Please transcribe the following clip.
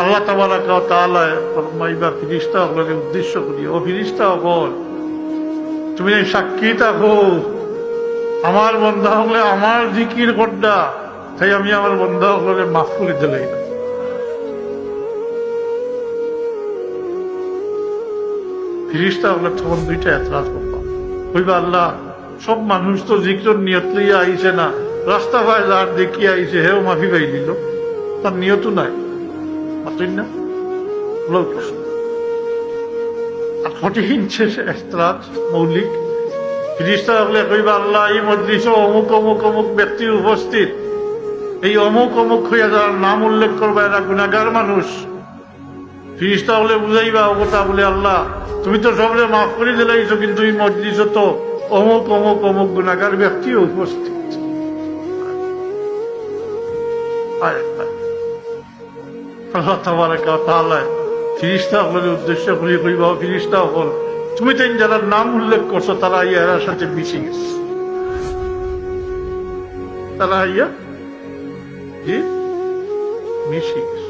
আল্লাহ তাবারাকা ওয়া তাআলা ফরমাইবা ফেরেশতা হলকে উদ্দেশ্য করি, ও ফেরেশতা হল, তুমি সাক্ষী থাকো আমার বন্ধা হলে আমার জিকির করডা, তাই আমি আমার বন্ধা হলকে মাফ করে দিলাই না। ফেরেশতা হলে তখন দুইটা এতরাজ করতাম, কইবা আল্লাহ সব মানুষ তো জিকির নিয়ত লইয়া আইছে না, রাস্তা পায় যার দেখি আইছে হেও মাফি পাই দিল, তার নিয়তও নাই, মাতই না প্রশ্ন। আর কঠিন শেষে এতরাজ মৌলিক। ফেরেশতা হলে কইবা আল্লাহ এই মজলিসে অমুক অমুক অমুক ব্যক্তি উপস্থিত, এই অমুক অমুক হইয়া যার নাম উল্লেখ করবা এরা গুনাহগার মানুষ। ফেরেশতা হলে বুঝাইবা ও কথা বলে আল্লাহ তুমি তো সবরে মাফ করে দিলাইছো, কিন্তু এই মজলিসে তো অমুক অমুক অমুক গুনাহগার ব্যক্তি উপস্থিত। আল্লাহ তাবারাকা ওয়া তাআলা ফেরেশতা হলের উদ্দেশ্য করি কইবা, ফেরেশতা হল তুমি তো যারা নাম উল্লেখ করছো তারা ইয়ার সাথে মিশে গেছে, তারা ইয়া মিশে গেছে।